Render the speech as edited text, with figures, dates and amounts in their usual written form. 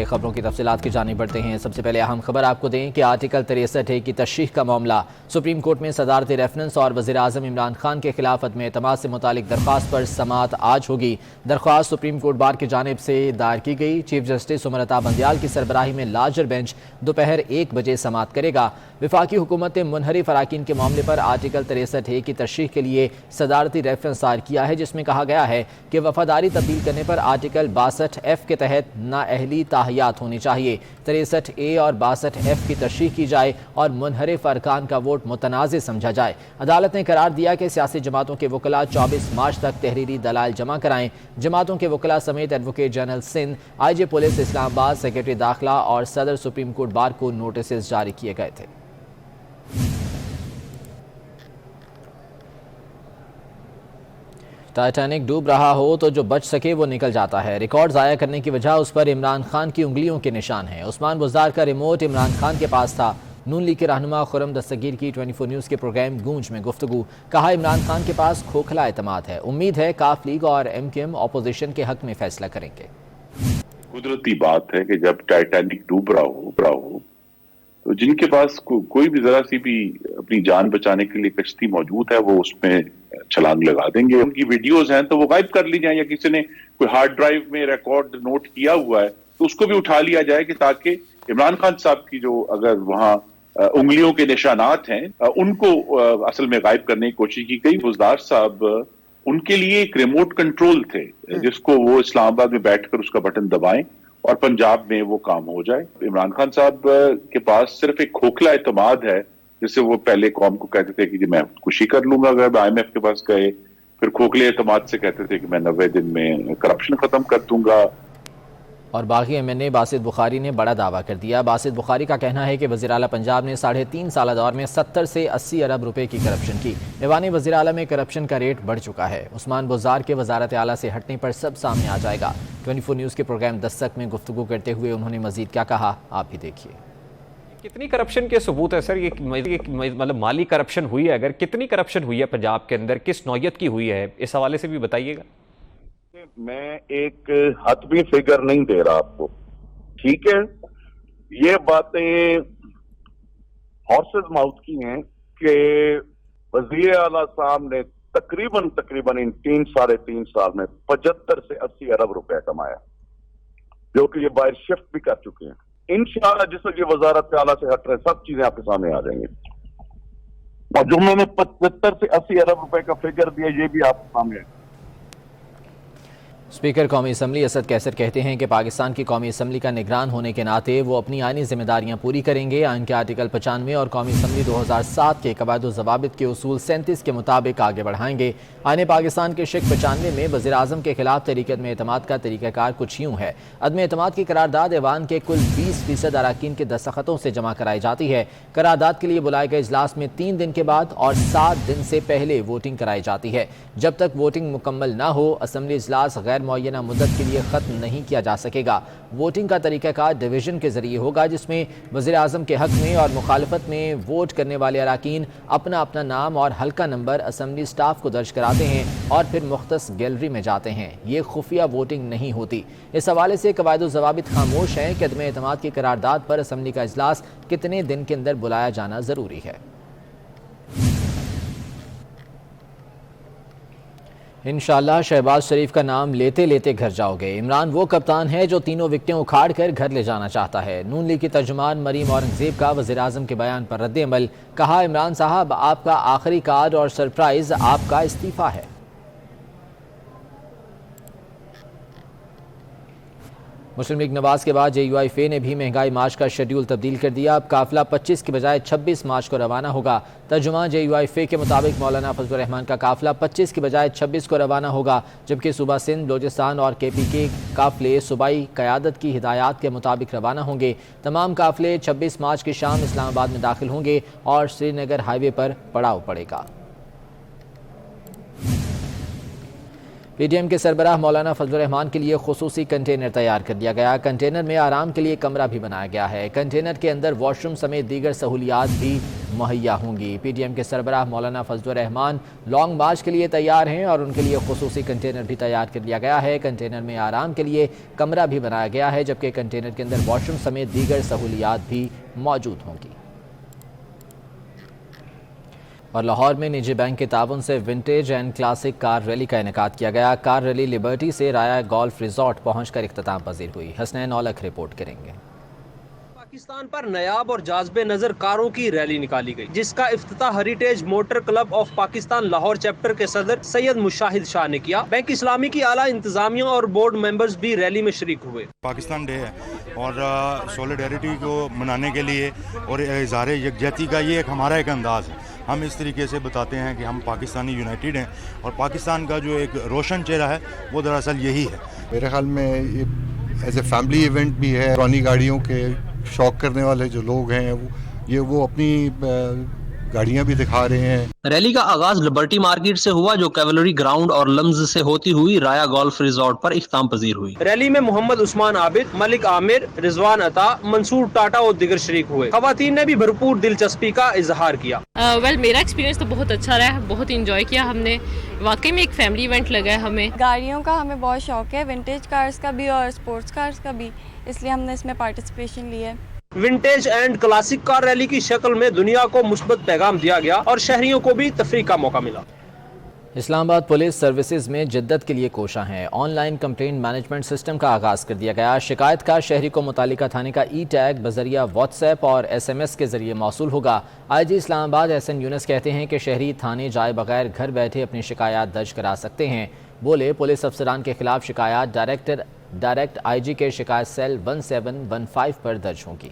خبروں کی تفصیلات کی جانب بڑھتے ہیں۔ سب سے پہلے اہم خبر آپ کو دیں کہ آرٹیکل 63A کی تشریح کا معاملہ سپریم کورٹ میں صدارتی ریفرنس اور وزیر اعظم عمران خان کے خلاف عدم اعتماد سے متعلق درخواست پر سماعت آج ہوگی۔ درخواست سپریم کورٹ بار کی جانب سے دائر کی گئی۔ چیف جسٹس امرتا بندیال کی سربراہی میں لارجر بینچ دوپہر 1 بجے سماعت کرے گا۔ وفاقی حکومت نے منحرف اراکین کے معاملے پر آرٹیکل 63A کی تشریح کے لیے صدارتی ریفرنس دائر کیا ہے، جس میں کہا گیا ہے کہ وفاداری تبدیل کرنے پر آرٹیکل 62F کے تحت نااہلی تاہیات ہونی چاہیے۔ 63A اور 62F کی تشریح کی جائے اور منحرف ارکان کا ووٹ متنازع سمجھا جائے۔ عدالت نے قرار دیا کہ سیاسی جماعتوں کے وکلاء 24 مارچ تک تحریری دلائل جمع کرائیں۔ جماعتوں کے وکلاء سمیت ایڈوکیٹ جنرل سندھ، آئی جی پولیس اسلام آباد، سیکرٹری داخلہ اور صدر سپریم کورٹ بار کو نوٹسز جاری کیے گئے تھے۔ ٹائٹینک ڈوب رہا ہو تو جو بچ سکے وہ نکل جاتا ہے۔ ریکارڈ ضائع کرنے کی وجہ اس پر عمران خان کی انگلیوں کے نشان ہیں۔ عثمان بزدار کا ریموٹ عمران خان کے پاس تھا۔ نون لیگ کے رہنما خرم دستگیر کی 24 نیوز کے پروگرام گونج میں گفتگو، کہا عمران خان کے پاس کھوکھلا اعتماد ہے۔ امید ہے کاف لیگ اور ایم کیو ایم اپوزیشن کے حق میں فیصلہ کریں گے۔ قدرتی بات ہے کہ جب ٹائٹینک ڈوب رہا ہو تو جن کے پاس کوئی بھی ذرا سی بھی اپنی جان بچانے کے لیے کشتی موجود ہے وہ اس میں چھلانگ لگا دیں گے۔ ان کی ویڈیوز ہیں تو وہ غائب کر لی جائیں، یا کسی نے کوئی ہارڈ ڈرائیو میں ریکارڈ نوٹ کیا ہوا ہے تو اس کو بھی اٹھا لیا جائے، کہ تاکہ عمران خان صاحب کی جو اگر وہاں انگلیوں کے نشانات ہیں ان کو اصل میں غائب کرنے کی کوشش کی گئی۔ بزدار صاحب ان کے لیے ایک ریموٹ کنٹرول تھے جس کو وہ اسلام آباد میں بیٹھ کر اس کا بٹن دبائیں اور پنجاب میں وہ کام ہو جائے۔ عمران خان صاحب کے پاس صرف ایک کھوکھلا اعتماد ہے، جسے وہ پہلے قوم کو کہتے تھے کہ میں خودکشی کر لوں گا اگر آئی ایم ایف کے پاس گئے، پھر کھوکھلے اعتماد سے کہتے تھے کہ میں 90 دن میں کرپشن ختم کر دوں گا۔ اور باغی ایم این اے باسط بخاری نے بڑا دعویٰ کر دیا۔ باسط بخاری کا کہنا ہے کہ وزیر اعلیٰ پنجاب نے 3.5 سالہ دور میں 70 سے 80 ارب روپے کی کرپشن کی۔ ایوان وزیر اعلیٰ میں کرپشن کا ریٹ بڑھ چکا ہے۔ عثمان بزدار کے وزارت اعلیٰ سے ہٹنے پر سب سامنے آ جائے گا۔ 24 نیوز کے پروگرام دستک میں گفتگو کرتے ہوئے انہوں نے مزید کیا کہا، آپ بھی دیکھیے۔ کتنی کرپشن کے ثبوت ہے سر؟ یہ مطلب مالی کرپشن ہوئی ہے، اگر کتنی کرپشن ہوئی ہے پنجاب کے اندر، کس نوعیت کی ہوئی ہے، اس حوالے سے بھی بتائیے گا۔ میں ایک حتمی فگر نہیں دے رہا آپ کو، ٹھیک ہے؟ یہ باتیں ہارسز ماؤتھ کی ہیں کہ وزیر اعلیٰ صاحب نے تقریباً ان 3.5 سال میں 75 سے 80 ارب روپے کمایا، جو کہ یہ باہر شفٹ بھی کر چکے ہیں۔ انشاءاللہ جس وقت یہ وزارت اعلیٰ سے ہٹ رہے سب چیزیں آپ کے سامنے آ جائیں گی، اور جو میں نے 75 سے 80 ارب روپے کا فگر دیا یہ بھی آپ کے سامنے ہے۔ اسپیکر قومی اسمبلی اسد کیسر کہتے ہیں کہ پاکستان کی قومی اسمبلی کا نگران ہونے کے ناطے وہ اپنی آئینی ذمہ داریاں پوری کریں گے۔ آئین کے آرٹیکل 95 اور قومی اسمبلی 2007 کے قواعد و ضوابط کے اصول 37 کے مطابق آگے بڑھائیں گے۔ آئین پاکستان کے شق 95 میں وزیر اعظم کے خلاف تحریک عدم اعتماد کا طریقہ کار کچھ یوں ہے۔ عدم اعتماد کی قرارداد ایوان کے کل 20% اراکین کے دستخطوں سے جمع کرائی جاتی ہے۔ قرارداد کے لیے بلائے گئے اجلاس میں 3 دن کے بعد اور 7 دن سے پہلے ووٹنگ کرائی جاتی ہے۔ جب تک ووٹنگ مکمل نہ ہو اسمبلی اجلاس غیر معینہ مدت کے لیے ختم نہیں کیا جا سکے گا۔ ووٹنگ کا طریقہ کار ڈویژن کے ذریعے ہوگا، جس میں وزیر اعظم کے حق میں اور مخالفت میں ووٹ کرنے والے اراکین اپنا نام اور حلقہ نمبر اسمبلی سٹاف کو درج کراتے ہیں اور پھر مختص گیلری میں جاتے ہیں۔ یہ خفیہ ووٹنگ نہیں ہوتی۔ اس حوالے سے قواعد و ضوابط خاموش ہیں کہ عدم اعتماد کی قرارداد پر اسمبلی کا اجلاس کتنے دن کے اندر بلایا جانا ضروری ہے۔ انشاءاللہ شہباز شریف کا نام لیتے لیتے گھر جاؤ گے۔ عمران وہ کپتان ہے جو تینوں وکٹیں اکھاڑ کر گھر لے جانا چاہتا ہے۔ نون لیگ کی ترجمان مریم اورنگزیب کا وزیر اعظم کے بیان پر رد عمل، کہا عمران صاحب آپ کا آخری کارڈ اور سرپرائز آپ کا استعفیٰ ہے۔ مسلم لیگ نواز کے بعد جے یو آئی فے نے بھی مہنگائی مارچ کا شیڈیول تبدیل کر دیا۔ اب قافلہ 25 کی بجائے 26 مارچ کو روانہ ہوگا۔ ترجمان جے یو آئی فے کے مطابق مولانا فضل الرحمان کا قافلہ 25 کی بجائے 26 کو روانہ ہوگا، جبکہ صوبہ سندھ، بلوچستان اور کے پی کے قافلے صوبائی قیادت کی ہدایات کے مطابق روانہ ہوں گے۔ تمام قافلے 26 مارچ کی شام اسلام آباد میں داخل ہوں گے اور سری نگر ہائی وے پر پڑاؤ پڑے گا۔ پی ٹی ایم کے سربراہ مولانا فضل الرحمان کے لیے خصوصی کنٹینر تیار کر دیا گیا۔ کنٹینر میں آرام کے لیے کمرہ بھی بنایا گیا ہے۔ کنٹینر کے اندر واش روم سمیت دیگر سہولیات بھی مہیا ہوں گی۔ پی ٹی ایم کے سربراہ مولانا فضل الرحمان لانگ مارچ کے لیے تیار ہیں اور ان کے لیے خصوصی کنٹینر بھی تیار کر دیا گیا ہے۔ کنٹینر میں آرام کے لیے کمرہ بھی بنایا گیا ہے، جبکہ کنٹینر کے اندر واش روم سمیت دیگر سہولیات بھی موجود ہوں گی۔ اور لاہور میں نجی بینک کے تعاون سے vintage and classic car rally کا انعقاد کیا گیا۔ کار ریلی لبرٹی سے رایا گولف ریزورٹ پہنچ کر اختتام پذیر ہوئی۔ حسنین اولکھ رپورٹ کریں گے۔ پاکستان پر نایاب اور جاذب نظر کاروں کی ریلی نکالی گئی، جس کا افتتاح heritage motor club of Pakistan Lahore chapter کے صدر سید مشاہد شاہ نے کیا۔ بینک اسلامی کی اعلیٰ انتظامیہ اور بورڈ ممبرز بھی ریلی میں شریک ہوئے۔ پاکستان ڈے ہے اور سولیڈیرٹی کو منانے کے لیے اور اظہار یکجہتی کا یہ ہمارا ایک انداز ہے۔ ہم اس طریقے سے بتاتے ہیں کہ ہم پاکستانی یونائٹڈ ہیں اور پاکستان کا جو ایک روشن چہرہ ہے وہ دراصل یہی ہے۔ میرے خیال میں یہ ایز اے فیملی ایونٹ بھی ہے۔ پرانی گاڑیوں کے شوق کرنے والے جو لوگ ہیں وہ اپنی گاڑیاں بھی دکھا رہے ہیں۔ ریلی کا آغاز لبرٹی مارکیٹ سے ہوا، جو کیولری گراؤنڈ اور لمز سے ہوتی ہوئی رایا گولف ریزورٹ پر اختتام پذیر ہوئی۔ ریلی میں محمد عثمان عابد، ملک عامر، رضوان عطا، منصور ٹاٹا اور دیگر شریک ہوئے۔ خواتین نے بھی بھرپور دلچسپی کا اظہار کیا۔ میرا ایکسپیرینس تو بہت اچھا رہا، بہت انجوائے کیا ہم نے۔ واقعی میں ایک فیملی ایونٹ لگا ہے ہمیں۔ گاڑیوں کا ہمیں بہت شوق ہے، ونٹیج کارز کا بھی اور اسپورٹس کارز کا بھی، اس لیے ہم نے اس میں پارٹیسپیشن لی ہے۔ Vintage and classic car rally کی شکل میں دنیا کو مثبت پیغام دیا گیا اور شہریوں کو بھی تفریح کا موقع ملا۔ اسلام آباد پولیس سروسز میں جدت کے لیے کوشاں ہیں۔ On line complaint management system کا آغاز کر دیا گیا۔ شکایت کا شہری کو متعلقہ تھانے کا ای ٹیگ بذریعہ واٹس ایپ اور ایس ایم ایس کے ذریعے موصول ہوگا۔ آئی جی اسلام آباد احسن یونس کہتے ہیں کہ شہری تھانے جائے بغیر گھر بیٹھے اپنی شکایات درج کرا سکتے ہیں۔ بولے پولیس افسران کے خلاف شکایات ڈائریکٹ آئی جی کے شکایت سیل 1715 پر درج ہوں گی۔